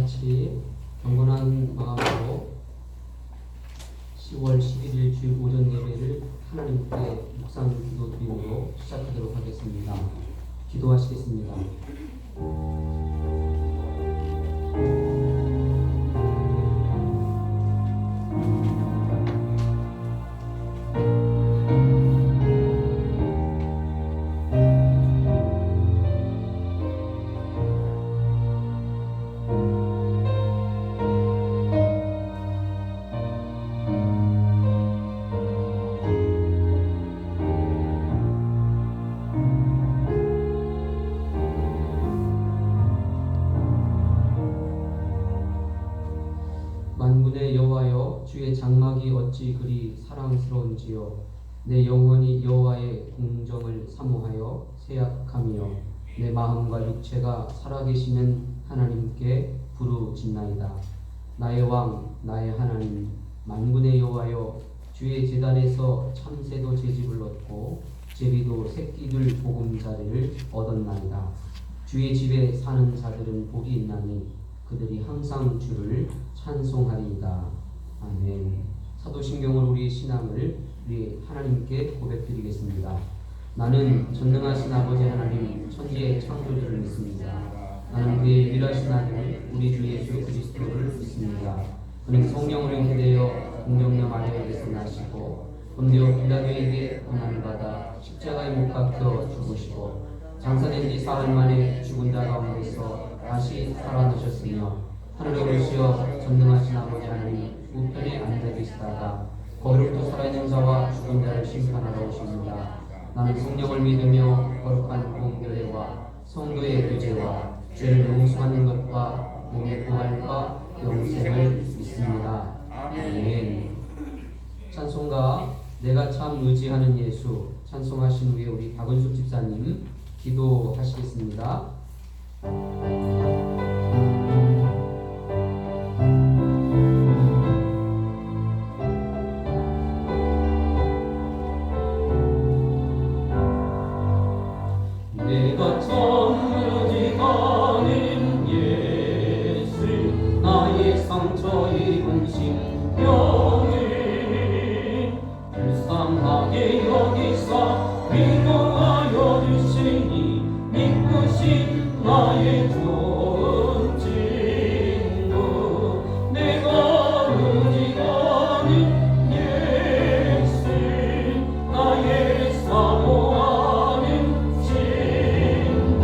같이 경건한 마음으로 10월 11일 주일 오전 예배를 하나님께 묵상 기도 드림으로 시작하도록 하겠습니다. 기도하시겠습니다. 만군의 여호와여, 주의 장막이 어찌 그리 사랑스러운지요. 내 영혼이 여호와의 공정을 사모하여 세약함이요, 내 마음과 육체가 살아계시는 하나님께 부르짖나이다. 나의 왕, 나의 하나님, 만군의 여호와여, 주의 제단에서 참새도 제집을 얻고 제비도 새끼들 보금자리를 얻었나이다. 주의 집에 사는 자들은 복이 있나니 그들이 항상 주를 찬송하리이다. 아멘. 사도신경으로 우리의 신앙을 우리 하나님께 고백드리겠습니다. 나는 전능하신 아버지 하나님 천지의 창조주를 믿습니다. 나는 그의 유일하신 아들 우리 주 예수 그리스도를 믿습니다. 그는 성령으로 인되어 공정령 아래에게서 나시고 본디오 빌라도에게 고난을 받아 십자가에 못 박혀 죽으시고 장사된 지 사흘 만에 죽은 자 가운데서 다시 살아나셨으며 하늘에 오르시어 전능하신 아버지 하나님 우편에 앉아 계시다가 거기로부터 살아있는 자와 죽은 자를 심판하러 오십니다. 나는 성령을 믿으며 거룩한 공교회와 성도의 교제와 죄를 용서하는 것과 몸의 부활과 영생을 믿습니다. 아멘. 찬송가 내가 참 의지하는 예수 찬송하신 후에 우리 박은숙 집사님 기도하시겠습니다. 내가 참 의지하는 예수 나의 상처 입은 심령을 불쌍하게 여기사 위로하여 주시니 믿으신 나의 좋은 친구 내가 의지하는 예수 나의 사모하는 친구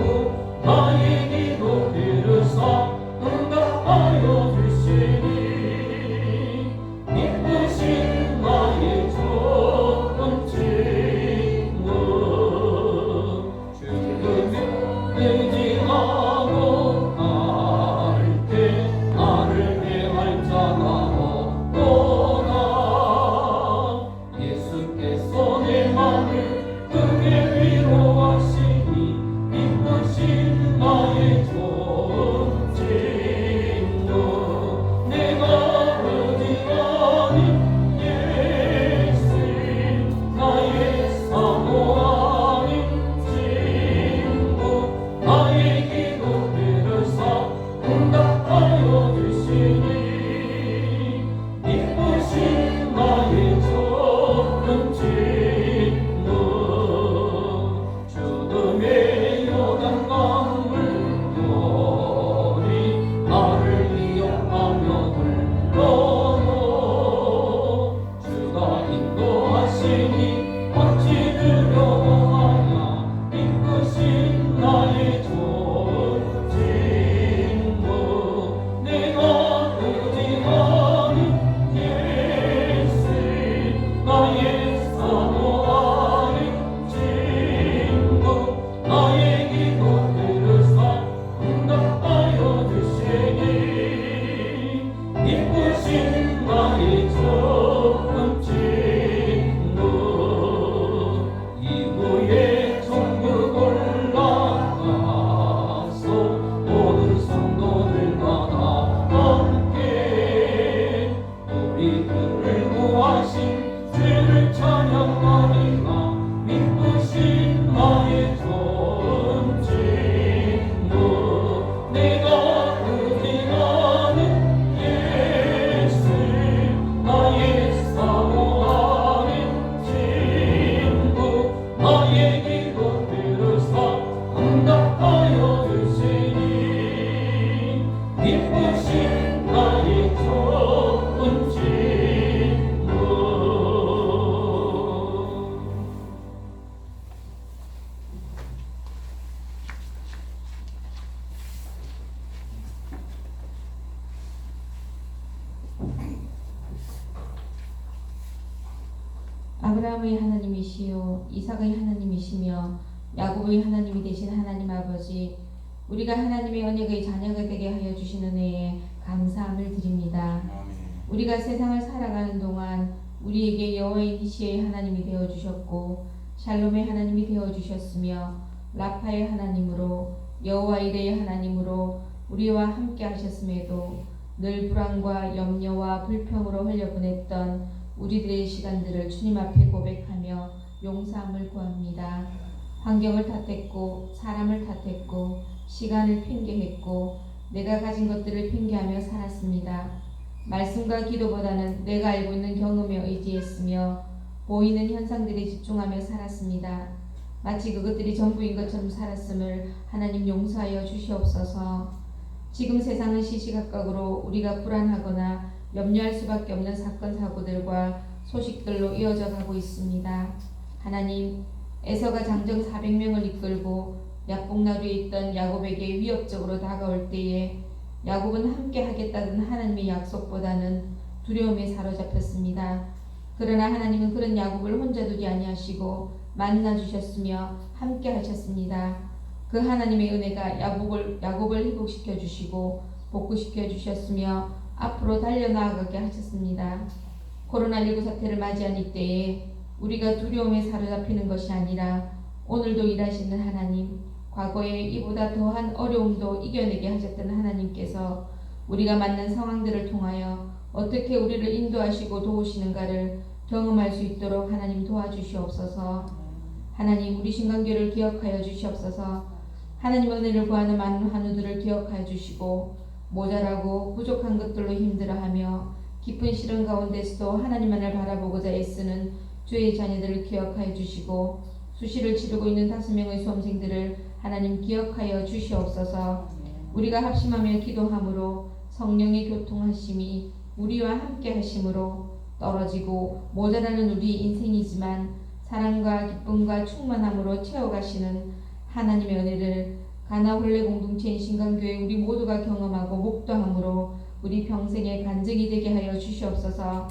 나의 기도 들으사 응답하여 주시니 믿으신 나의 좋은 친구 의지하고 갈 때 나를 대할 자가 없도다. 예수께서 내 맘을 크게 위로하시니 이쁘신 나의 좋은 친구 내가 의지하는 예수 나의 사모하는 친구 나의 기도 들으사 응답하여 주시니 이쁘신 나의 좋은 친구 죽음의 요단강을 열이 나를 위협하며 불러도 주가 인도하시니 어찌 두려워하냐 이쁘신 나의 좋은 아브라함의 하나님이시요 이삭의 하나님이시며 야곱의 하나님이 되신 하나님 아버지, 우리가 하나님의 언약의 자녀가 되게 하여 주신 은혜에 감사함을 드립니다. 우리가 세상을 살아가는 동안 우리에게 여호와의 니시의 하나님이 되어 주셨고 샬롬의 하나님이 되어 주셨으며 라파의 하나님으로 여호와 이레의 하나님으로 우리와 함께 하셨음에도 늘 불안과 염려와 불평으로 흘려보냈던 우리들의 시간들을 주님 앞에 고백하며 용서함을 구합니다. 환경을 탓했고 사람을 탓했고 시간을 핑계했고 내가 가진 것들을 핑계하며 살았습니다. 말씀과 기도보다는 내가 알고 있는 경험에 의지했으며 보이는 현상들에 집중하며 살았습니다. 마치 그것들이 전부인 것처럼 살았음을 하나님 용서하여 주시옵소서. 지금 세상은 시시각각으로 우리가 불안하거나 염려할 수밖에 없는 사건 사고들과 소식들로 이어져 가고 있습니다. 하나님, 에서가 장정 400명을 이끌고 약복나루에 있던 야곱에게 위협적으로 다가올 때에 야곱은 함께 하겠다는 하나님의 약속보다는 두려움에 사로잡혔습니다. 그러나 하나님은 그런 야곱을 혼자 두지 아니하시고 만나 주셨으며 함께 하셨습니다. 그 하나님의 은혜가 야곱을 회복시켜 주시고 복구시켜 주셨으며 앞으로 달려나아가게 하셨습니다. 코로나19 사태를 맞이한 이때에 우리가 두려움에 사로잡히는 것이 아니라 오늘도 일하시는 하나님, 과거에 이보다 더한 어려움도 이겨내게 하셨던 하나님께서 우리가 만난 상황들을 통하여 어떻게 우리를 인도하시고 도우시는가를 경험할 수 있도록 하나님 도와주시옵소서. 하나님, 우리 신강교를 기억하여 주시옵소서. 하나님 은혜를 구하는 많은 환우들을 기억하여 주시고 모자라고 부족한 것들로 힘들어하며 깊은 시련 가운데서도 하나님만을 바라보고자 애쓰는 주의 자녀들을 기억하여 주시고 수시를 치르고 있는 5명의 수험생들을 하나님 기억하여 주시옵소서. 우리가 합심하며 기도함으로 성령의 교통하심이 우리와 함께 하심으로 떨어지고 모자라는 우리 인생이지만 사랑과 기쁨과 충만함으로 채워가시는 하나님의 은혜를 가나홀레 공동체인 신강교회 우리 모두가 경험하고 목도함으로 우리 평생의 간증이 되게 하여 주시옵소서.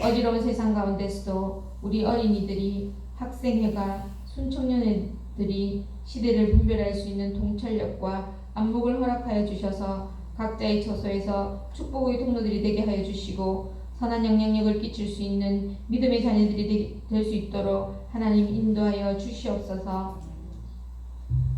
어지러운 세상 가운데서도 우리 어린이들이 학생회가 순청년회들이 시대를 분별할 수 있는 통찰력과 안목을 허락하여 주셔서 각자의 처소에서 축복의 통로들이 되게 하여 주시고 선한 영향력을 끼칠 수 있는 믿음의 자녀들이 될 수 있도록 하나님 인도하여 주시옵소서.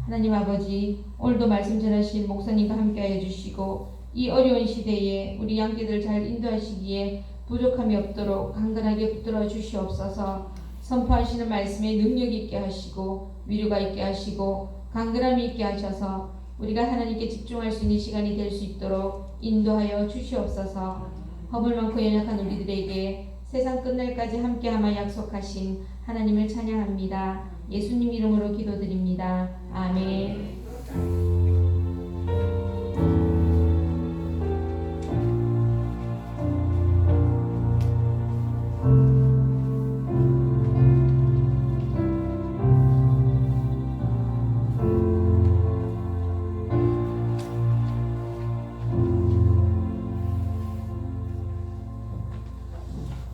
하나님 아버지, 오늘도 말씀 전하신 목사님과 함께하여 주시고 이 어려운 시대에 우리 양떼들 잘 인도하시기에 부족함이 없도록 강건하게 붙들어 주시옵소서. 선포하시는 말씀에 능력 있게 하시고 위로가 있게 하시고 강건함이 있게 하셔서 우리가 하나님께 집중할 수 있는 시간이 될 수 있도록 인도하여 주시옵소서. 허물 많고 연약한 우리들에게 세상 끝날까지 함께하마 약속하신 하나님을 찬양합니다. 예수님 이름으로 기도드립니다. 아멘.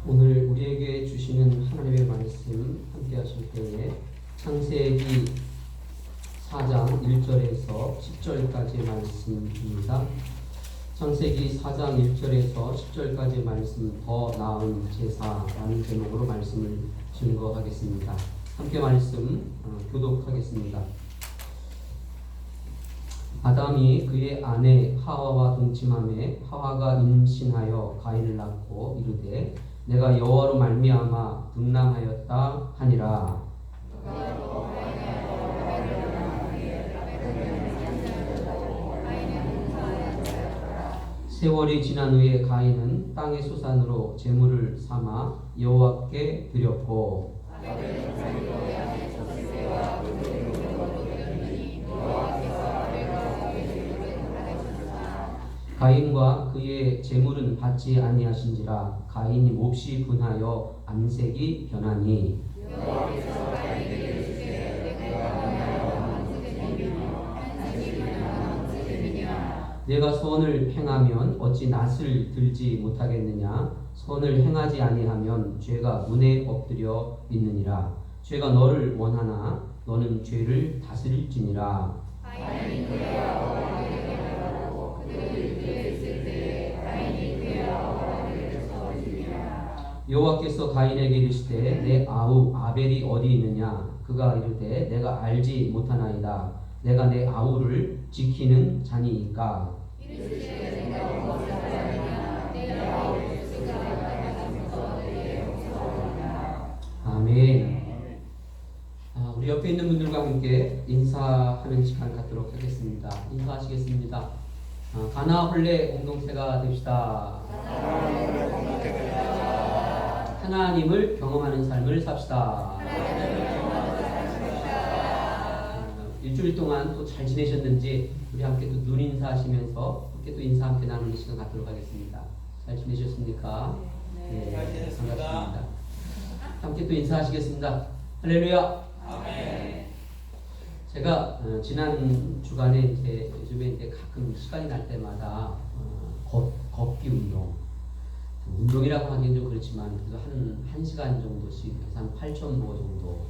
오늘 우리에게 주시는 하나님의 말씀 함께 하실 때에 창세기 4장 1절에서 10절까지의 말씀입니다. 창세기 4장 1절에서 10절까지의 말씀, 더 나은 제사라는 제목으로 말씀을 증거하겠습니다. 함께 말씀 교독하겠습니다. 아담이 그의 아내 하와와 동침하매 하와가 임신하여 가인을 낳고 이르되 내가 여호와로 말미암아 등남하였다 하니라. 세월이 지난 후에 가인은 땅의 소산으로 제물을 삼아 여호와께 드렸고 가인과 그의 제물은 받지 아니하신지라. 가인이 몹시 분하여 안색이 변하니 내가 선을 행하면 어찌 낯을 들지 못하겠느냐? 선을 행하지 아니하면 죄가 문에 엎드려 있느니라. 죄가 너를 원하나 너는 죄를 다스릴지니라. 여호와께서 가인에게 이르시되 내 아우 아벨이 어디 있느냐? 그가 이르되 내가 알지 못하나이다. 내가 내 아우를 지키는 자니이까. 아멘. 우리 옆에 있는 분들과 함께 인사하는 시간 갖도록 하겠습니다. 인사하시겠습니다. 가나 홀레 공동체가 됩시다. 하나님을 경험하는 삶을 삽시다. 일주일 동안 또 잘 지내셨는지 우리 함께 또 눈 인사하시면서 함께 또 인사 함께 나누는 시간 갖도록 하겠습니다. 잘 지내셨습니까? 네, 반갑습니다. 함께 또 인사하시겠습니다. 할렐루야. 아멘. 제가 지난 주간에 이제 요즘에 이제 가끔 시간이 날 때마다 걷기 운동이라고 하기엔 좀 그렇지만 그래도 한 시간 정도씩 한 8,000보 정도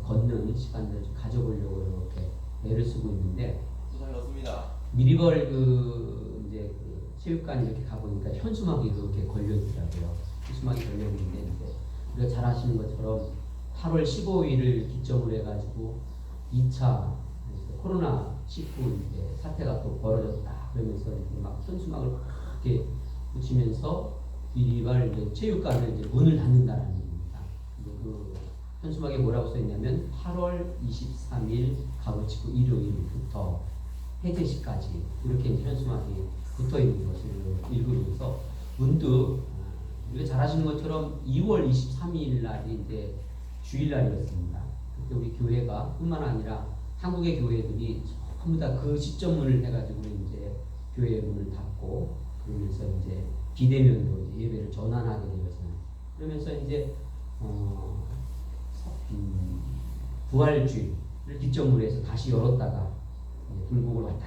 걷는 시간을 좀 가져보려고 이렇게 애를 쓰고 있는데 잘 넣습니다. 미리벌 이제 체육관 이렇게 가보니까 현수막이 그렇게 걸려 있더라고요. 현수막이 걸려 있는데 이제 우리가 잘 아시는 것처럼 8월 15일을 기점으로 해가지고 2차 코로나19 이제 사태가 또 벌어졌다. 그러면서 이제 막 현수막을 그렇게 붙이면서 미리벌 이제 체육관을 이제 문을 닫는다라는 얘기입니다. 그 현수막에 뭐라고 써 있냐면 8월 23일 가로치고 일요일부터 해제시까지 이렇게 이제 현수막이 붙어 있는 것을 읽으면서 문득 우리가 잘 아시는 것처럼 2월 23일 날이 이제 주일날이었습니다. 그때 우리 교회가 뿐만 아니라 한국의 교회들이 전부 다 그 시점을 해가지고 이제 교회 문을 닫고 그러면서 이제 비대면으로 이제 예배를 전환하게 되었어요. 그러면서 이제 부활주일을 기점으로 해서 다시 열었다가 불복을 왔다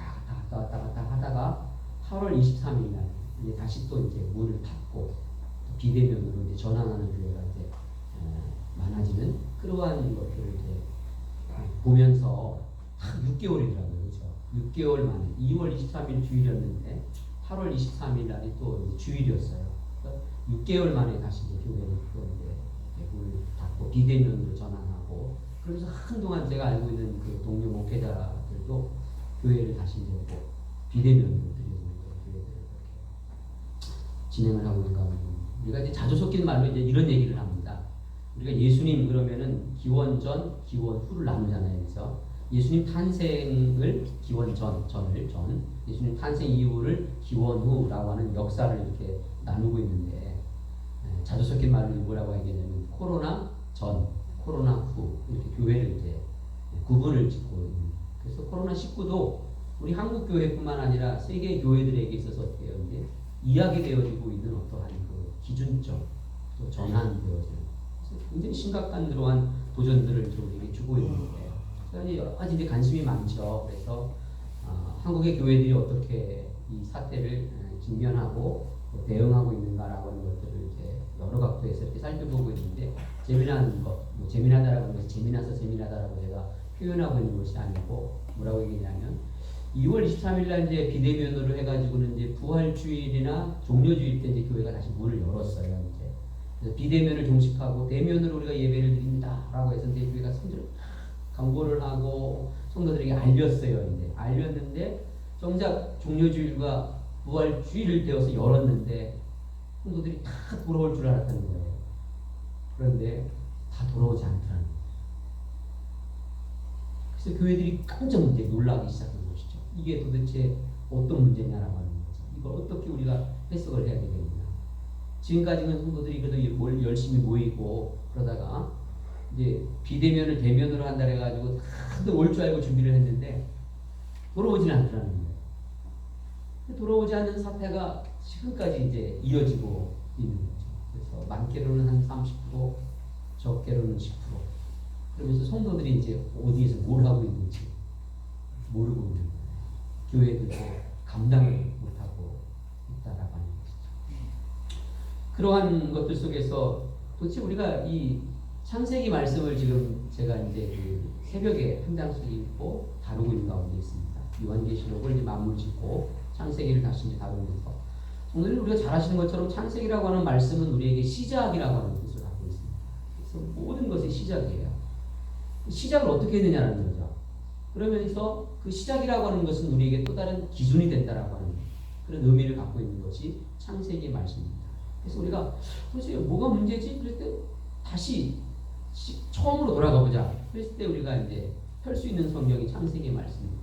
갔다 하다가 8월 23일 날 이제 다시 또 이제 문을 닫고 또 비대면으로 이제 전환하는 교회가 이제 많아지는 그러한 것들을 이제 보면서 6개월이더라고요. 그렇죠? 6개월 만에 2월 23일 주일이었는데 8월 23일 날이 또 이제 주일이었어요. 그러니까 6개월 만에 다시 이제 교회를 또 이제 문을 닫고 비대면으로 전환하고 그러면서 한동안 제가 알고 있는 그 동료 목회자들도 교회를 다시 이제 또 비대면으로 드리는 교회들을 그렇게 진행을 하고 있는 가운데 우리가 이제 자주 섞인 말로 이제 이런 얘기를 합니다. 우리가 예수님 그러면은 기원 전, 기원 후를 나누잖아요. 그래서 예수님 탄생을 기원 전을 예수님 탄생 이후를 기원 후라고 하는 역사를 이렇게 나누고 있는데 자주 섞인 말을 뭐라고 하겠냐면 코로나 전, 코로나 후 이렇게 교회를 이제 구분을 짓고 있는. 그래서 코로나 19도 우리 한국 교회뿐만 아니라 세계 교회들에게 있어서 어떻게 해요? 이제 이야기되어지고 있는 어떠한 그 기준점 또 전환되어지는 굉장히 심각한 그러한 도전들을 우리에게 주고 있는데 여러 가지 이제 관심이 많죠. 그래서 한국의 교회들이 어떻게 이 사태를 직면하고 대응하고 있는가라고 하는 것들을 이제 여러 각도에서 이렇게 살펴보고 있는데 재미난 것, 재미나다라고 하는 것이 재미나서 재미나다라고 제가 표현하고 있는 것이 아니고 뭐라고 얘기냐면 2월 23일 날 이제 비대면으로 해가지고는 이제 부활주일이나 종료주일 때 이제 교회가 다시 문을 열었어요. 이제 그래서 비대면을 종식하고 대면으로 우리가 예배를 드립니다라고 해서 이제 교회가 성전 광고를 하고 성도들에게 알렸어요. 이제 알렸는데 정작 종료주일과 부활주일을 되어서 열었는데 성도들이 다 돌아올 줄 알았다는 거예요. 그런데 다 돌아오지 않더라는 거예요. 그래서 교회들이 깜짝 이제 놀라기 시작한 것이죠. 이게 도대체 어떤 문제냐라고 하는 거죠. 이걸 어떻게 우리가 해석을 해야 되겠냐. 지금까지는 성도들이 그래도 열심히 모이고 그러다가 이제 비대면을 대면으로 한다 해가지고 다들 올 줄 알고 준비를 했는데 돌아오지는 않더라는 거예요. 돌아오지 않는 사태가 지금까지 이제 이어지고 있는 거죠. 그래서 많게로는 한 30%, 적게로는 10%. 그러면서 성도들이 이제 어디에서 뭘 하고 있는지 모르고 있는 거예요. 교회들도 감당을 못하고 있다라고 하는 것이죠. 그러한 것들 속에서 도대체 우리가 이 창세기 말씀을 지금 제가 이제 그 새벽에 한 장씩 읽고 다루고 있는 가운데 있습니다. 요한계시록을 이제 마무리 짓고 창세기를 다시 이제 다루면서 오늘 우리가 잘 아시는 것처럼 창세기라고 하는 말씀은 우리에게 시작이라고 하는 뜻을 갖고 있습니다. 그래서 모든 것의 시작이에요. 시작을 어떻게 했느냐는 거죠. 그러면서 그 시작이라고 하는 것은 우리에게 또 다른 기준이 된다라고 하는 그런 의미를 갖고 있는 것이 창세기의 말씀입니다. 그래서 우리가 도대체 뭐가 문제지? 그럴 때 다시 처음으로 돌아가 보자. 그랬을 때 우리가 이제 펼 수 있는 성경이 창세기의 말씀이고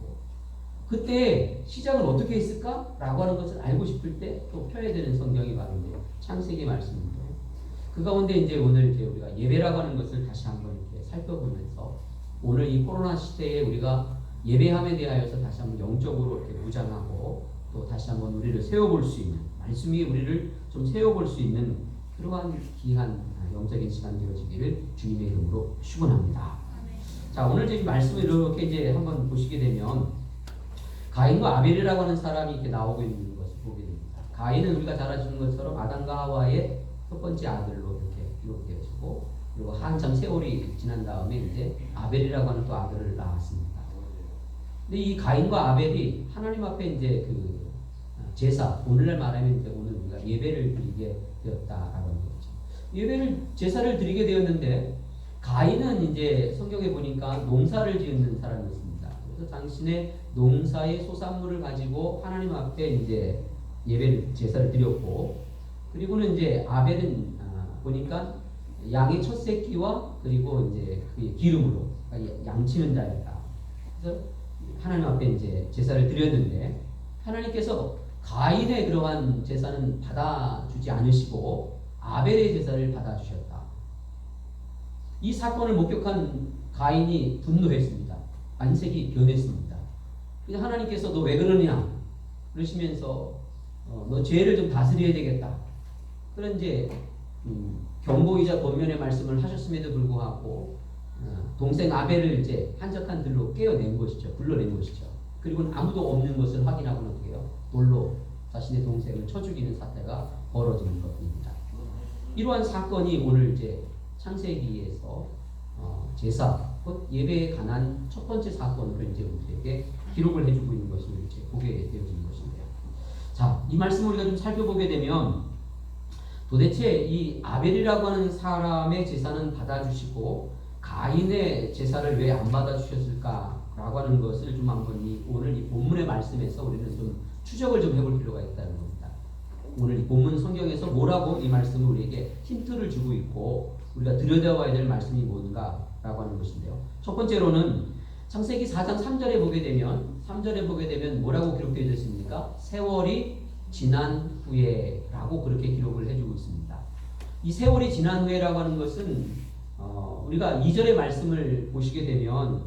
그때 시작을 어떻게 했을까? 라고 하는 것을 알고 싶을 때 또 펴야 되는 성경이 바로 이제 창세기의 말씀입니다. 그 가운데 이제 오늘 이제 우리가 예배라고 하는 것을 다시 한번 이렇게 살펴보면서 오늘 이 코로나 시대에 우리가 예배함에 대하여서 다시 한번 영적으로 이렇게 무장하고 또 다시 한번 우리를 세워볼 수 있는 말씀이 우리를 좀 세워볼 수 있는 그러한 귀한 영적인 시간 되어지기를 주님의 이름으로 축원합니다. 자, 오늘 이 말씀을 이렇게 이제 한번 보시게 되면 가인과 아벨이라고 하는 사람이 이렇게 나오고 있는 것을 보게 됩니다. 가인은 우리가 잘 아시는 것처럼 아담과 하와의 첫 번째 아들로 이렇게 기록되어지고 그리고 한참 세월이 지난 다음에 이제 아벨이라고 하는 또 아들을 낳았습니다. 근데 이 가인과 아벨이 하나님 앞에 이제 그 제사, 오늘날 말하면 이제 오늘 우리가 예배를 드리게 되었다라고 하는 거죠. 제사를 드리게 되었는데 가인은 이제 성경에 보니까 농사를 짓는 사람이었습니다. 그래서 당신의 농사의 소산물을 가지고 하나님 앞에 이제 제사를 드렸고, 그리고는 이제 아벨은 보니까 양의 첫 새끼와 그리고 이제 그 기름으로 그러니까 양치는 자였다. 그래서 하나님 앞에 이제 제사를 드렸는데 하나님께서 가인의 그러한 제사는 받아주지 않으시고 아벨의 제사를 받아주셨다. 이 사건을 목격한 가인이 분노했습니다. 안색이 변했습니다. 그래서 하나님께서 너 왜 그러냐 그러시면서 너 죄를 좀 다스려야 되겠다. 그런 이제 경고이자 권면의 말씀을 하셨음에도 불구하고 동생 아벨을 이제 한적한 들로 깨어낸 것이죠. 불러낸 것이죠. 그리고는 아무도 없는 것을 확인하고는 어떻게 해요? 돌로 자신의 동생을 쳐 죽이는 사태가 벌어지는 것입니다. 이러한 사건이 오늘 이제 창세기에서 제사, 곧 예배에 관한 첫 번째 사건으로 이제 우리에게 기록을 해주고 있는 것을 이렇게 보게 되어지는 것인데요. 자, 이 말씀을 우리가 좀 살펴보게 되면 도대체 이 아벨이라고 하는 사람의 제사는 받아주시고 가인의 제사를 왜 안 받아주셨을까라고 하는 것을 좀 한번 오늘 이 본문의 말씀에서 우리는 좀 추적을 좀 해볼 필요가 있다는 겁니다. 오늘 이 본문 성경에서 뭐라고 이 말씀을 우리에게 힌트를 주고 있고 우리가 들여다봐야 될 말씀이 뭔가라고 하는 것인데요. 첫 번째로는 창세기 4장 3절에 보게 되면 뭐라고 기록되어 있습니까? 세월이 지난 후에 라고 그렇게 기록을 해주고 있습니다. 이 세월이 지난 후에라고 하는 것은 우리가 2절의 말씀을 보시게 되면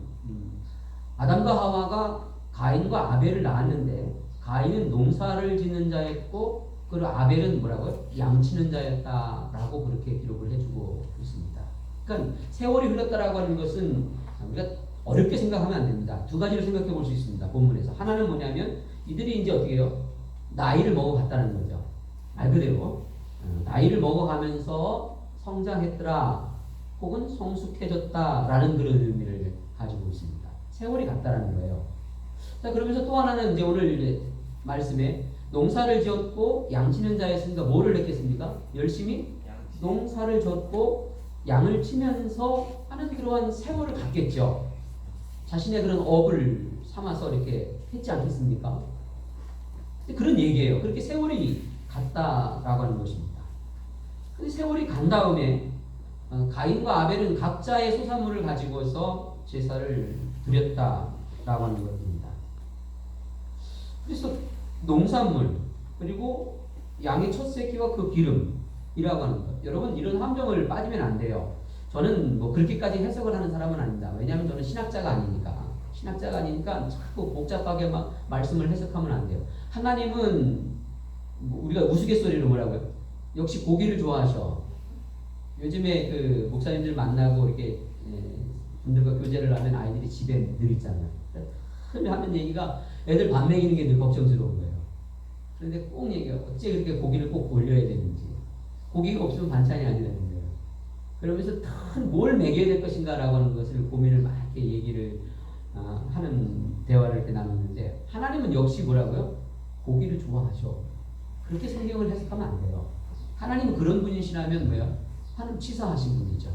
아담과 하와가 가인과 아벨을 낳았는데 가인은 농사를 짓는 자였고 그리고 아벨은 뭐라고요? 양치는 자였다라고 그렇게 기록을 해주고 있습니다. 그러니까 세월이 흘렀다라고 하는 것은 우리가 어렵게 생각하면 안 됩니다. 두 가지를 생각해 볼 수 있습니다. 본문에서 하나는 뭐냐면 이들이 이제 어떻게 해요? 나이를 먹어갔다는 거죠. 말 그대로 나이를 먹어가면서 성장했더라 혹은 성숙해졌다라는 그런 의미를 가지고 있습니다. 세월이 갔다라는 거예요. 자, 그러면서 또 하나는 이제 오늘 이제 말씀에 농사를 지었고 양치는 자였으니까 뭐를 했겠습니까? 열심히 농사를 졌고 양을 치면서 하는 그러한 세월을 갖겠죠. 자신의 그런 업을 삼아서 이렇게 했지 않겠습니까? 그런 얘기예요. 그렇게 세월이 갔다라고 하는 것입니다. 근데 세월이 간 다음에 가인과 아벨은 각자의 소산물을 가지고서 제사를 드렸다라고 하는 것입니다. 그래서 농산물 그리고 양의 첫 새끼와 그 기름이라고 하는 것. 여러분 이런 함정을 빠지면 안 돼요. 저는 뭐 그렇게까지 해석을 하는 사람은 아닙니다. 왜냐하면 저는 신학자가 아니니까 자꾸 복잡하게 막 말씀을 해석하면 안 돼요. 하나님은 우리가 우스갯소리로 뭐라고요? 역시 고기를 좋아하셔. 요즘에 그 목사님들 만나고 이렇게 분들과 교제를 하면 아이들이 집에 늘 있잖아요. 하는 얘기가 애들 밥 먹이는 게 늘 걱정스러운 거예요. 그런데 꼭 얘기해요. 어째 그렇게 고기를 꼭 올려야 되는지. 고기가 없으면 반찬이 아니라는 거예요. 그러면서 뭘 먹여야 될 것인가라고 하는 것을 고민을 막 이렇게 얘기를 하는 대화를 이렇게 나눴는데 하나님은 역시 뭐라고요? 고기를 좋아하셔. 그렇게 성경을 해석하면 안 돼요. 하나님은 그런 분이시라면 뭐예요? 하나님 치사하신 분이죠.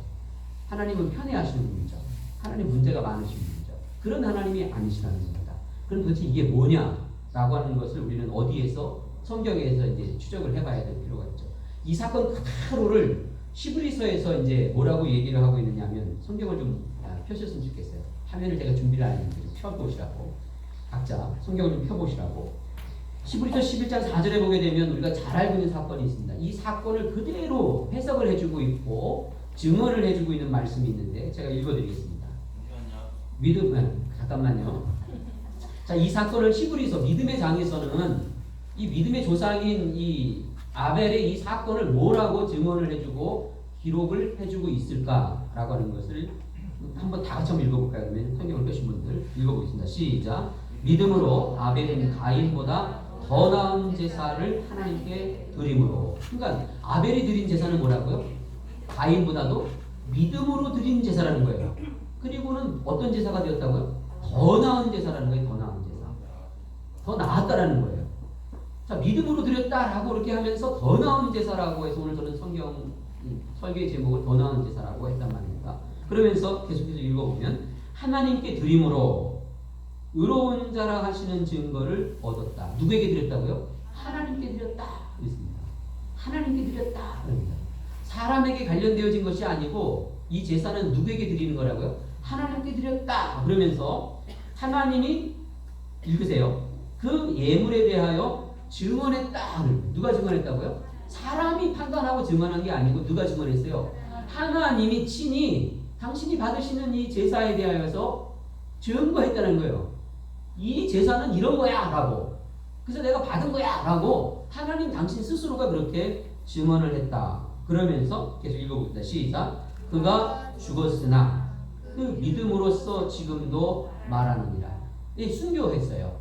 하나님은 편애하시는 분이죠. 하나님 문제가 많으신 분이죠. 그런 하나님이 아니시라는 겁니다. 그럼 도대체 이게 뭐냐라고 하는 것을 우리는 어디에서 성경에서 이제 추적을 해봐야 될 필요가 있죠. 이 사건 그대로를 히브리서에서 이제 뭐라고 얘기를 하고 있느냐면 성경을 좀 펴셨으면 좋겠어요. 화면을 제가 준비를 안 했는데 좀 펴보시라고. 각자 성경을 좀 펴보시라고. 히브리서 11장 4절에 보게 되면 우리가 잘 알고 있는 사건이 있습니다. 이 사건을 그대로 해석을 해주고 있고 증언을 해주고 있는 말씀이 있는데 제가 읽어드리겠습니다. 잠깐만요. 자, 이 사건을 히브리서 믿음의 장에서는 이 믿음의 조상인 이 아벨의 이 사건을 뭐라고 증언을 해주고 기록을 해주고 있을까라고 하는 것을 한번 다 같이 한번 읽어볼까요? 그러면 성경을 펴신 분들 읽어보겠습니다. 시작. 믿음으로 아벨은 가인보다 더 나은 제사를 하나님께 드림으로. 그러니까 아벨이 드린 제사는 뭐라고요? 가인보다도 믿음으로 드린 제사라는 거예요. 그리고는 어떤 제사가 되었다고요? 더 나은 제사라는 거예요. 더 나은 제사. 더 나았다라는 거예요. 자, 믿음으로 드렸다라고 이렇게 하면서 더 나은 제사라고 해서 오늘 저는 성경 설교의 제목을 더 나은 제사라고 했단 말입니다. 그러면서 계속해서 읽어보면 하나님께 드림으로 의로운 자라 하시는 증거를 얻었다. 누구에게 드렸다고요? 하나님께 드렸다. 그랬습니다. 하나님께 드렸다. 그럽니다. 사람에게 관련되어진 것이 아니고 이 제사는 누구에게 드리는 거라고요? 하나님께 드렸다. 그러면서 하나님이 읽으세요. 그 예물에 대하여 증언했다. 누가 증언했다고요? 사람이 판단하고 증언한 게 아니고 누가 증언했어요? 하나님이 친히 당신이 받으시는 이 제사에 대하여서 증거했다는 거예요. 이 제사는 이런 거야 라고. 그래서 내가 받은 거야 라고 하나님 당신 스스로가 그렇게 증언을 했다. 그러면서 계속 읽어봅니다. 시작. 그가 죽었으나 그 믿음으로써 지금도 말하느니라. 순교했어요.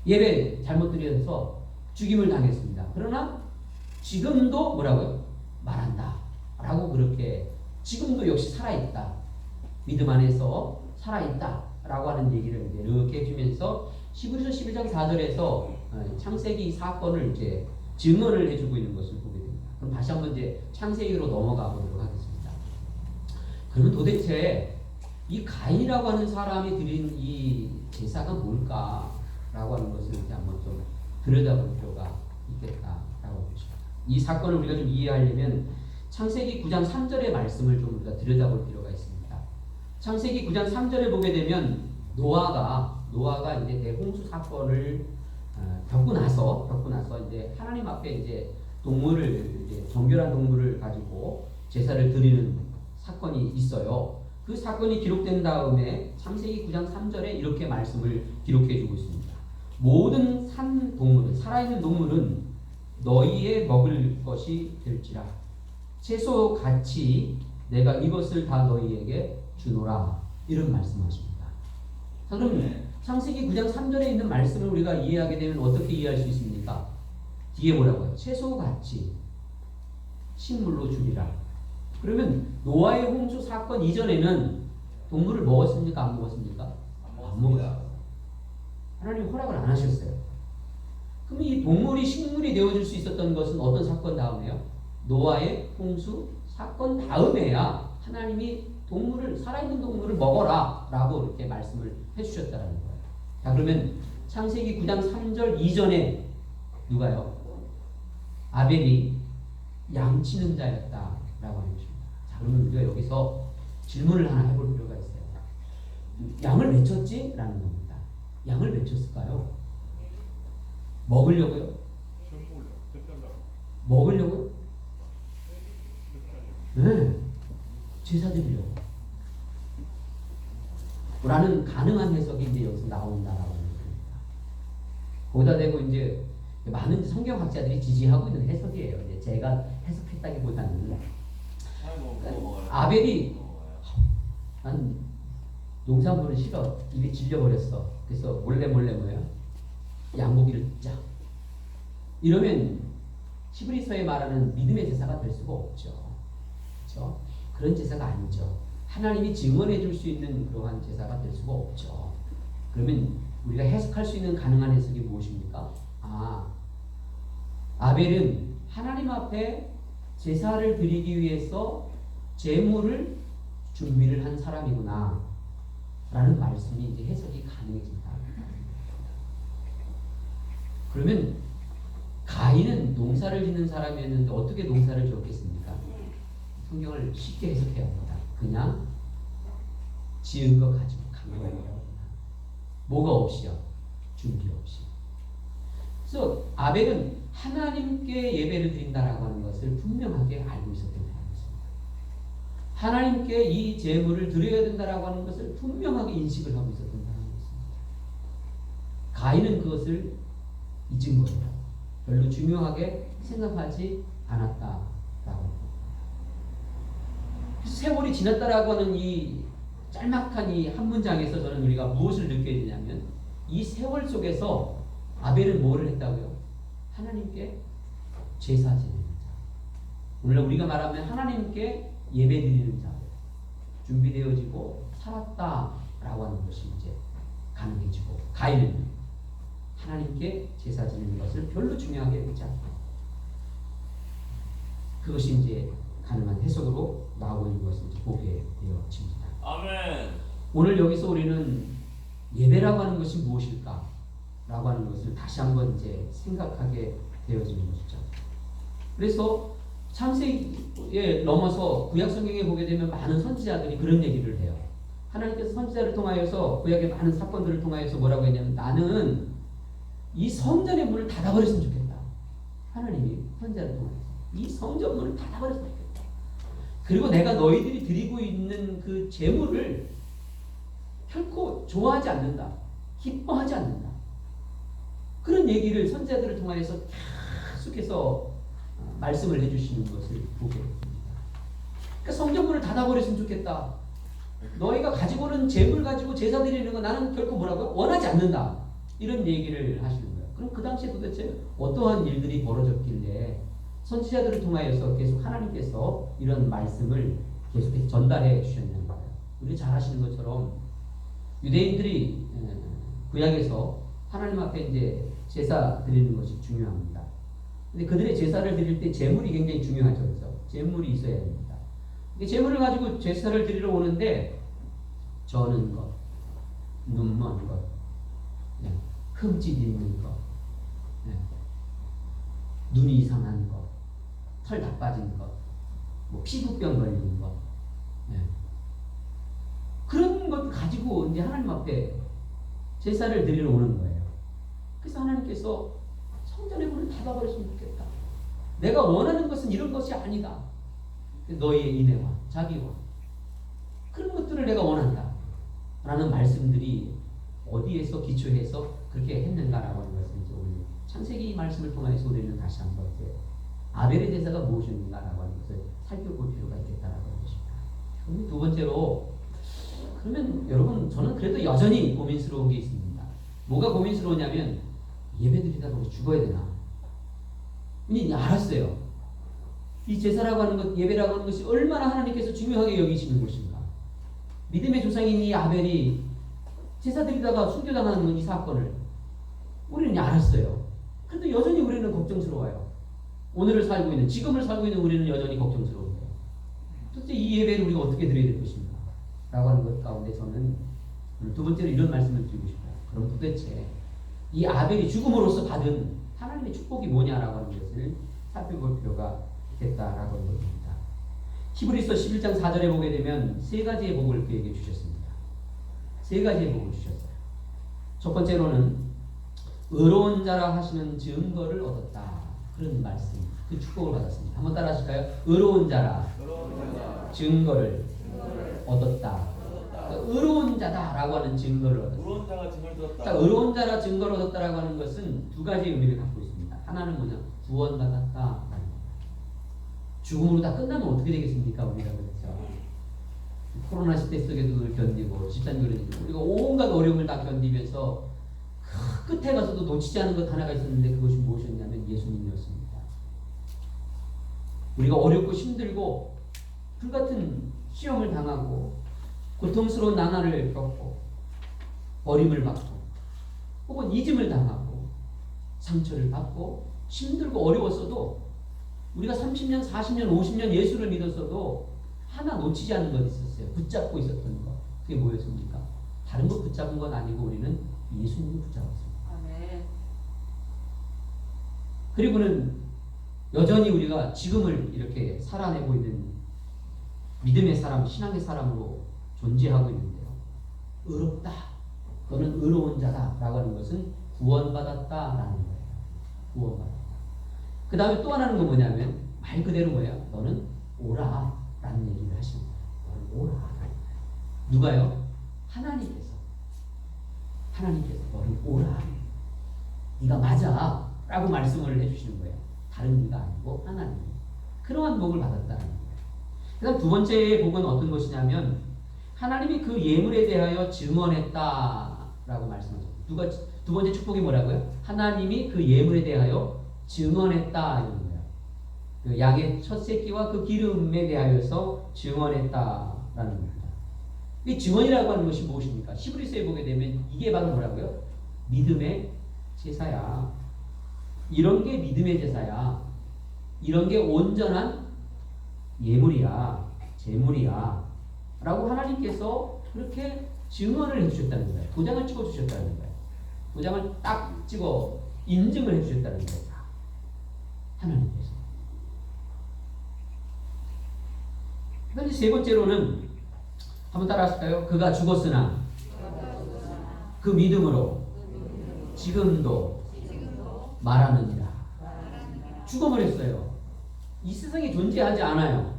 예배 잘못 드려서 죽임을 당했습니다. 그러나 지금도 뭐라고요? 말한다 라고 그렇게 지금도 역시 살아있다. 믿음 안에서 살아있다 라고 하는 얘기를 이제 이렇게 해주면서 히브리서 11장 4절에서 창세기 사건을 이제 증언을 해주고 있는 것을 보게 됩니다. 그럼 다시 한번 이제 창세기로 넘어가 보도록 하겠습니다. 그러면 도대체 이 가인이라고 하는 사람이 드린 이 제사가 뭘까라고 하는 것을 이렇게 한번 좀 들여다볼 필요가 있겠다라고 보십니다. 이 사건을 우리가 좀 이해하려면 창세기 9장 3절의 말씀을 좀 우리가 들여다볼 필요가 있습니다. 창세기 9장 3절에 보게 되면 노아가 이제 대홍수 사건을 겪고 나서 이제 하나님 앞에 이제 동물을 이제 정결한 동물을 가지고 제사를 드리는 사건이 있어요. 그 사건이 기록된 다음에 창세기 9장 3절에 이렇게 말씀을 기록해 주고 있습니다. 모든 산 동물은 살아있는 동물은 너희의 먹을 것이 될지라 채소 같이 내가 이것을 다 너희에게 주노라 이런 말씀하십니다. 자, 그럼 창세기 9장 3절에 있는 말씀을 우리가 이해하게 되면 어떻게 이해할 수 있습니까? 뒤에 뭐라고요? 채소 같이 식물로 주리라. 그러면 노아의 홍수 사건 이전에는 동물을 먹었습니까? 안 먹었습니까? 안 먹었어요. 하나님 허락을 안 하셨어요. 그럼 이 동물이 식물이 되어줄 수 있었던 것은 어떤 사건 다음에요? 노아의 홍수 사건 다음에야 하나님이 살아있는 동물을 먹어라 라고 이렇게 말씀을 해주셨다는 거예요. 자, 그러면 창세기 9장 3절 이전에 누가요? 아벨이 양치는 자였다 라고 하는 것입니다. 자, 그러면 우리가 여기서 질문을 하나 해볼 필요가 있어요. 양을 왜 쳤지? 라는 겁니다. 양을 왜 쳤을까요? 먹으려고요? 먹으려고요? 네. 제사 드리려고. 라는 가능한 해석이 이제 여기서 나온다라고 하는 겁니다. 거기다 대고 이제 많은 성경학자들이 지지하고 있는 해석이에요. 이제 제가 해석했다기보다는 아벨이 난 농산물은 싫어. 입에 질려버렸어. 그래서 몰래 뭐예요? 양고기를 쫙 이러면 히브리서에 말하는 믿음의 제사가 될 수가 없죠. 그렇죠? 그런 제사가 아니죠. 하나님이 증언해 줄 수 있는 그러한 제사가 될 수가 없죠. 그러면 우리가 해석할 수 있는 가능한 해석이 무엇입니까? 아벨은 하나님 앞에 제사를 드리기 위해서 제물을 준비를 한 사람이구나 라는 말씀이 이제 해석이 가능해진다. 그러면 가인은 농사를 짓는 사람이었는데 어떻게 농사를 지었겠습니까? 성경을 쉽게 해석해야 합니다. 그냥 지은 거 가지고 간 거예요. 뭐가 없이요? 준비 없이. 그래서 아벨은 하나님께 예배를 드린다라고 하는 것을 분명하게 알고 있었던 사람이었습니다. 하나님께 이 제물을 드려야 된다라고 하는 것을 분명하게 인식을 하고 있었던 사람이었습니다. 가인은 그것을 잊은 거예요. 별로 중요하게 생각하지 않았다라고 합니다. 세월이 지났다라고 하는 이 짤막한 이 한 문장에서 저는 우리가 무엇을 느껴야 되냐면 이 세월 속에서 아벨은 뭐를 했다고요? 하나님께 제사 지내는 자. 오늘 우리가 말하면 하나님께 예배 드리는 자. 준비되어지고 살았다라고 하는 것이 이제 가능해지고 가인은 하나님께 제사 지내는 것을 별로 중요하게 여기지 않고 그것이 이제 가능한 해석으로 나오고 있는 것을 이제 보게 되어집니다. 아멘. 오늘 여기서 우리는 예배라고 하는 것이 무엇일까? 라고 하는 것을 다시 한번 이제 생각하게 되어지는 것이죠. 그래서 창세기에 넘어서 구약 성경에 보게 되면 많은 선지자들이 그런 얘기를 해요. 하나님께서 선지자를 통하여서 구약의 많은 사건들을 통하여서 뭐라고 했냐면 나는 이 성전의 문을 닫아버렸으면 좋겠다. 하나님이 선지자를 통해서 이 성전 문을 닫아버렸으면 좋겠다. 그리고 내가 너희들이 드리고 있는 그 제물을 결코 좋아하지 않는다. 기뻐하지 않는다. 그런 얘기를 선지자들을 통해서 계속해서 말씀을 해주시는 것을 보게 됩니다. 그러니까 성전문을 닫아버렸으면 좋겠다. 너희가 가지고 오는 재물 가지고 제사 드리는 거 나는 결코 뭐라고요? 원하지 않는다. 이런 얘기를 하시는 거예요. 그럼 그 당시에 도대체 어떠한 일들이 벌어졌길래 선지자들을 통하여서 계속 하나님께서 이런 말씀을 계속해서 전달해 주셨냐는 거예요. 우리 잘 아시는 것처럼 유대인들이 구약에서 하나님 앞에 이제 제사 드리는 것이 중요합니다. 근데 그들의 제사를 드릴 때 제물이 굉장히 중요하죠. 그래서 제물이 있어야 됩니다. 제물을 가지고 제사를 드리러 오는데 저는 것, 눈먼 것, 흠집 있는 것, 눈이 이상한 것, 털 다 빠진 것, 뭐 피부병 걸린 것, 그런 것 가지고 이제 하나님 앞에 제사를 드리러 오는 거예요. 그래서 하나님께서 성전의 문을 닫아버렸으면 좋겠다. 내가 원하는 것은 이런 것이 아니다. 너희의 인애와 자비와 그런 것들을 내가 원한다. 라는 말씀들이 어디에서 기초해서 그렇게 했는가라고 하는 것을 이제 오늘 창세기 말씀을 통해서 우리는 다시 한번 이제 아벨의 제사가 무엇인가라고 하는 것을 살펴볼 필요가 있겠다라고 하는 것입니다. 그리고 두 번째로 그러면 여러분 저는 그래도 여전히 고민스러운 게 있습니다. 뭐가 고민스러우냐면 예배드리다가 우리 죽어야 되나? 이제 알았어요. 이 제사라고 하는 것, 예배라고 하는 것이 얼마나 하나님께서 중요하게 여기시는 것인가. 믿음의 조상인 이 아벨이 제사 드리다가 순교당하는 이 사건을 우리는 알았어요. 그런데 여전히 우리는 걱정스러워요. 오늘을 살고 있는, 지금을 살고 있는 우리는 여전히 걱정스러워요. 도대체 이 예배를 우리가 어떻게 드려야 될 것인가? 라고 하는 것 가운데 저는 두 번째로 이런 말씀을 드리고 싶어요. 그럼 도대체 이 아벨이 죽음으로써 받은 하나님의 축복이 뭐냐라고 하는 것을 살펴볼 필요가 있겠다라고 하는 것입니다. 히브리서 11장 4절에 보게 되면 세 가지의 복을 그에게 주셨습니다. 세 가지의 복을 주셨어요. 첫 번째로는 의로운 자라 하시는 증거를 얻었다. 그런 말씀, 그 축복을 받았습니다. 한번 따라 하실까요? 의로운 자라 증거를 얻었다. 그러니까 의로운 자다라고 하는 증거를 얻었다. 의로운 자가 증거를 들었다. 자, 의로운 자라 증거를 얻었다라고 하는 것은 두 가지 의미를 갖고 있습니다. 하나는 뭐냐? 구원받았다. 죽음으로 다 끝나면 어떻게 되겠습니까? 우리가 그렇죠. 코로나 시대 속에도 그걸 견디고 집단교를 우리가 온갖 어려움을 다 견디면서 그 끝에 가서도 놓치지 않은 것 하나가 있었는데 그것이 무엇이었냐면 예수님이었습니다. 우리가 어렵고 힘들고 불같은 시험을 당하고 고통스러운 나날을 겪고 버림을 받고 혹은 잊음을 당하고 상처를 받고 힘들고 어려웠어도 우리가 30년, 40년, 50년 예수를 믿었어도 하나 놓치지 않는 것 있었어요. 붙잡고 있었던 것. 그게 뭐였습니까? 다른 거 붙잡은 건 아니고 우리는 예수님을 붙잡았습니다. 아멘. 그리고는 여전히 우리가 지금을 이렇게 살아내고 있는 믿음의 사람, 신앙의 사람으로 존재하고 있는데요. 의롭다. 너는 의로운 자다. 라고 하는 것은 구원받았다라는 거예요. 구원받았다. 그 다음에 또 하나는 건 뭐냐면 말 그대로 뭐예요? 너는 오라. 라는 얘기를 하시는 거예요. 너는 오라. 누가요? 하나님께서 너는 오라. 네가 맞아. 라고 말씀을 해주시는 거예요. 다른 이가 아니고 하나님. 그러한 복을 받았다는 거예요. 그 다음 두 번째 복은 어떤 것이냐면 하나님이 그 예물에 대하여 증언했다라고 말씀하셨어요. 두 번째 축복이 뭐라고요? 하나님이 그 예물에 대하여 증언했다 이런 거예요. 그 양의 첫 새끼와 그 기름에 대하여서 증언했다라는 겁니다. 이 증언이라고 하는 것이 무엇입니까? 히브리서에 보게 되면 이게 바로 뭐라고요? 믿음의 제사야. 이런 게 믿음의 제사야. 이런 게 온전한 예물이야. 제물이야. 라고 하나님께서 그렇게 증언을 해주셨다는 거예요. 도장을 찍어주셨다는 거예요. 도장을 딱 찍어 인증을 해주셨다는 거예요. 하나님께서. 그런데 세 번째로는 한번 따라 하실까요? 그가 죽었으나 그 믿음으로 지금도 말하느니라. 죽어버렸어요. 이 세상에 존재하지 않아요.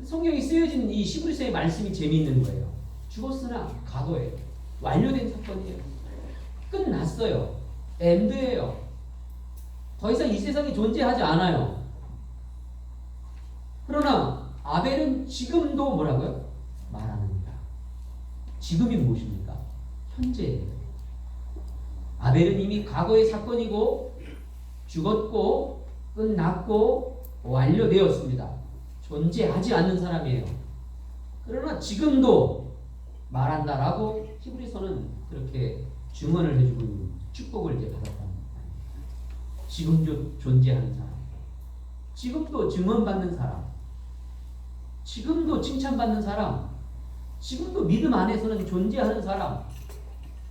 성경이 쓰여진 이 히브리서의 말씀이 재미있는 거예요. 죽었으나 과거에 완료된 사건이에요. 끝났어요. 엔드예요. 더 이상 이 세상에 존재하지 않아요. 그러나 아벨은 지금도 뭐라고요? 말하느니라. 지금이 무엇입니까? 현재예요. 아벨은 이미 과거의 사건이고 죽었고 끝났고 완료되었습니다. 존재하지 않는 사람이에요. 그러나 지금도 말한다라고 히브리서는 그렇게 증언을 해주고 있는 축복을 이제 받았답니다. 지금도 존재하는 사람, 지금도 증언받는 사람, 지금도 칭찬받는 사람, 지금도 믿음 안에서는 존재하는 사람,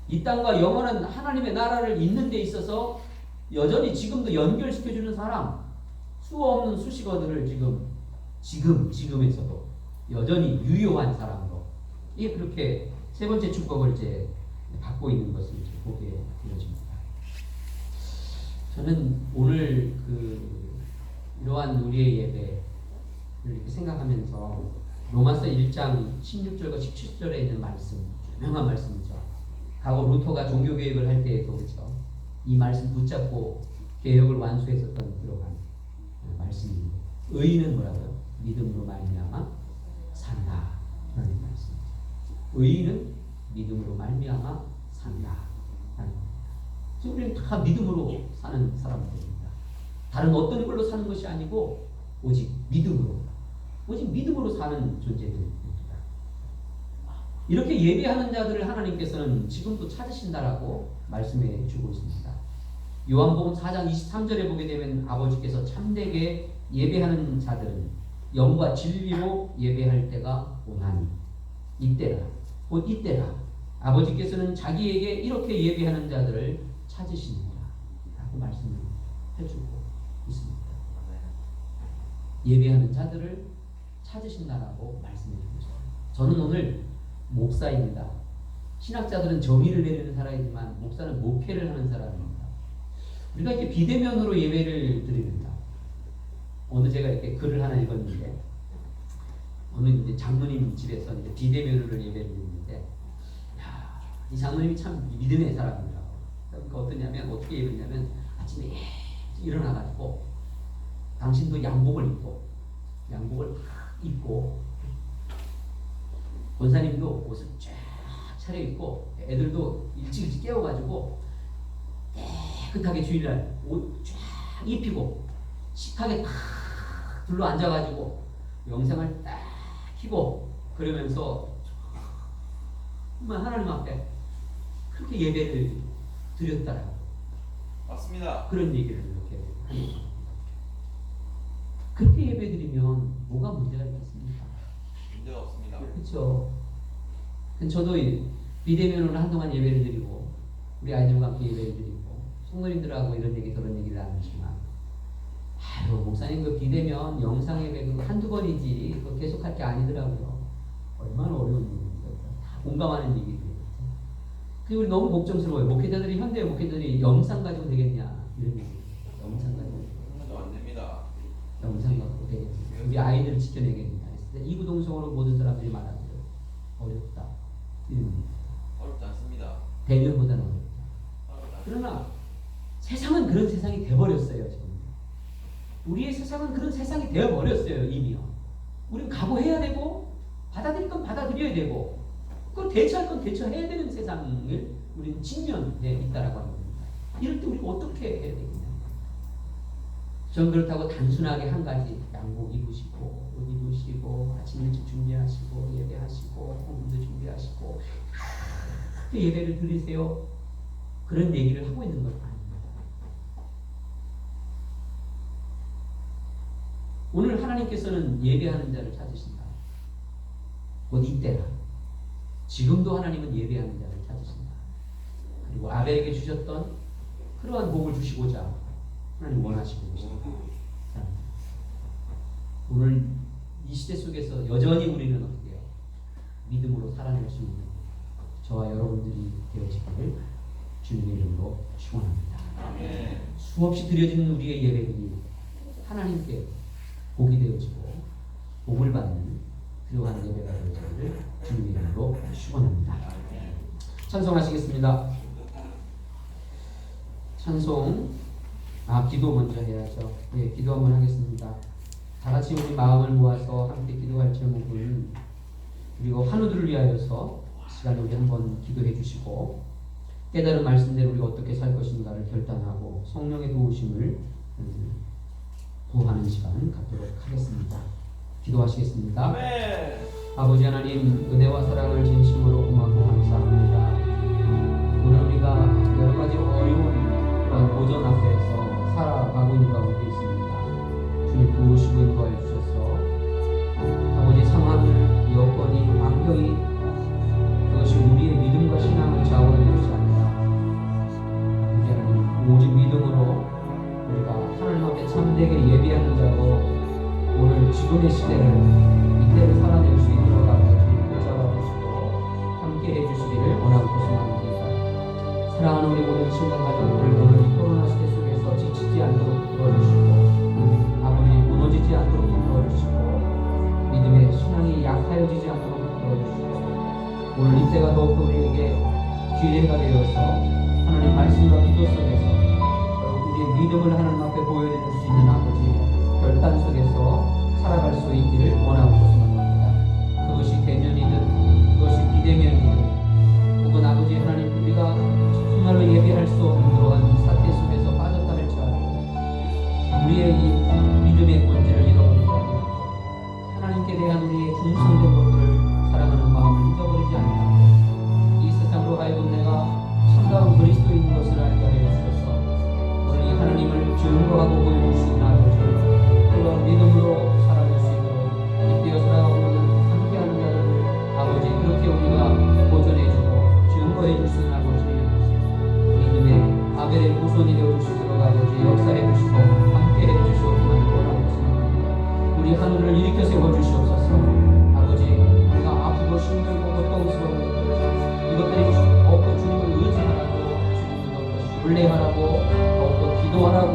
이 땅과 영원한 하나님의 나라를 잇는 데 있어서 여전히 지금도 연결시켜주는 사람, 수 없는 수식어들을 지금에서도 여전히 유효한 사람으로, 이게 그렇게 세 번째 축복을 이제 갖고 있는 것을 이제 보게 되어집니다. 저는 오늘 이러한 우리의 예배를 이렇게 생각하면서 로마서 1장 16절과 17절에 있는 말씀, 유명한 말씀이죠. 과거 루터가 종교개혁을 할 때에도 그렇죠. 이 말씀 붙잡고 개혁을 완수했었던 그러한 말씀입니다. 의인은 뭐라고요? 믿음으로 말미암아 산다. 라는 말씀입니다. 의인은 믿음으로 말미암아 산다. 라는 겁니다. 우리는 다 믿음으로 사는 사람들입니다. 다른 어떤 걸로 사는 것이 아니고 오직 믿음으로 사는 존재들입니다. 이렇게 예배하는 자들을 하나님께서는 지금도 찾으신다라고 말씀해 주고 있습니다. 요한복음 4장 23절에 보게 되면 아버지께서 참되게 예배하는 자들은 영과 진리로 예배할 때가 오나니 이때라 곧 이때라 아버지께서는 자기에게 이렇게 예배하는 자들을 찾으시느니라 라고 말씀을 해주고 있습니다. 예배하는 자들을 찾으신다라고 말씀해 주고 있습니다. 저는 오늘 목사입니다. 신학자들은 정의를 내리는 사람이지만 목사는 목회를 하는 사람입니다. 우리가 이렇게 비대면으로 예배를 드립니다. 오늘 제가 이렇게 글을 하나 읽었는데 어느 이제 장로님 집에서 이제 비대면으로 예배를 드리는데 이 장로님이 참 믿음의 사람이더라고요. 그러니까 어떻게 예배냐면 아침에 일어나가지고 당신도 양복을 입고 권사님도 옷을 쫙 차려입고 애들도 일찍 깨워가지고 깨끗하게 주일날 옷 쫙 입히고 식탁에 탁 둘러 앉아가지고 영상을 딱 켜고 그러면서 정말 하나님 앞에 그렇게 예배를 드렸다라고 맞습니다. 그런 얘기를 이렇게 하는 겁니다. 그렇게 예배 드리면 뭐가 문제가 있겠습니까? 문제가 없습니다. 그렇죠. 저도 비대면으로 한동안 예배를 드리고 우리 아이들과 함께 예배를 드리고 성도님들하고 이런 얘기 저런 얘기를 나누지만 아유 목사님 그 비대면 영상 예배 그거 한두 번이지 그거 계속할 게 아니더라고요. 얼마나 어려운 일입니까? 다 공감하는 얘기들이죠. 그리고 우리 너무 걱정스러워요. 목회자들이 현대 목회자들이 영상 가지고 되겠냐 이런 얘기. 영상 가지고 안 됩니다. 영상 가지고 되겠냐. 우리 아이들을 지켜내겠냐. 이구동성으로 모든 사람들이 말하죠. 어렵다. 어렵지 않습니다. 대면보다는 어렵다. 어렵지 않습니다. 그러나 세상은 그런 세상이 돼버렸어요. 지금 우리의 세상은 그런 세상이 되어버렸어요. 이미요. 우리는 각오해야 되고 받아들일 건 받아들여야 되고 그걸 대처할 건 대처해야 되는 세상을 우리는 직면해 있다라고 하는 겁니다. 이럴 때 우리가 어떻게 해야 되겠냐. 전 그렇다고 단순하게 한 가지 양복 입으시고 옷 입으시고 아침 일찍 준비하시고 예배하시고 공부도 준비하시고 그 예배를 드리세요. 그런 얘기를 하고 있는 건 아닙니다. 오늘 하나님께서는 예배하는 자를 찾으신다. 곧 이때라. 지금도 하나님은 예배하는 자를 찾으신다. 그리고 아벨에게 주셨던 그러한 복을 주시고자 하나님 원하시고 계십니다. 오늘 이 시대 속에서 여전히 우리는 어떻게 해요? 믿음으로 살아낼 수 있는 저와 여러분들이 되어지기를 주님의 이름으로 축원합니다. 아멘. 수없이 드려지는 우리의 예배들이 하나님께 복이 되어지고 복을 받는 그러한 예배가 되어지기를 주님의 이름으로 축원합니다. 찬송하시겠습니다. 찬송 기도 먼저 해야죠. 예, 기도 한번 하겠습니다. 다 같이 우리 마음을 모아서 함께 기도할 제목은 그리고 환우들을 위하여서 시간에 우리 한번 기도해 주시고 깨달은 말씀대로 우리가 어떻게 살 것인가를 결단하고 성령의 도우심을 구하는 시간 갖도록 하겠습니다. 기도하시겠습니다. 아멘. 아버지 하나님 은혜와 사랑을 진심으로 고맙고 감사합니다. 오늘 우리가 여러 가지 어려운 그런 도전 앞에서 살아가고 있는 가운데 있습니다. 주님 도우시고 인도하여 주셔서 아버지 상황을 여건이 환경이 그것이 우리의 믿음과 신앙을 좌우하는 것이 아니라 아버지 하나님 오직 믿음으로 우리가 하나님 앞에 참되게 예비하는 자로 오늘 지금의 시대를 이때를 살아낼 수 있도록 아버지 붙잡아 주시고 함께 해주시기를 원하고 소망합니다. 사랑하는 우리 모든 친구 가족들 오늘 이 코로나 시대 속에서 지치지 않도록 도와주시고 아버지 무너지지 않도록 도와주시고 믿음의 신앙이 약하여지지 않도록 도와주시고 오늘 이때가 더욱더 우리에게 기회가 되어서 하나님 말씀과 기도 속에서 우리의 믿음을 하나님 앞에 보여드릴 수 있는 아버지 결단 속에서 살아갈 수 있기를 원하고 소망합니다. 그것이 대면이든 그것이 비대면이든 혹은 아버지 하나님 우리가 정말로 예배할 수 없는 그러한 사태 속에서 빠졌다 할지라도 우리의 이 믿음의 본질을 잃어버린다면 하나님께 대한 우리의 중성된 것들을 사랑하는 마음을 잊어버리지 않고 이 세상으로 하여금 내가 참다운 그리스도인 것을 알게 하여 주셔서 오늘 이 하나님을 증거하고 보여주시는 아버지 그런 믿음으로 살아갈 수 있도록 이때어 살아가고는 함께하는 자들을 아버지 그렇게 우리가 보존해주고 증거해 주시는 아버지 믿음의 아벨의 후손이 되어주시도록 아버지 역사해 주시고 함께해 주시옵기만 원하고 있습니다. 우리 하늘을 일으켜 세워주시옵소서. 아버지 우리가 아프고 힘들고 고통스러운 것들 이것들이 없고 주님을 의지하라고 주님을 더욱더 신뢰하라고 더욱더 기도하라고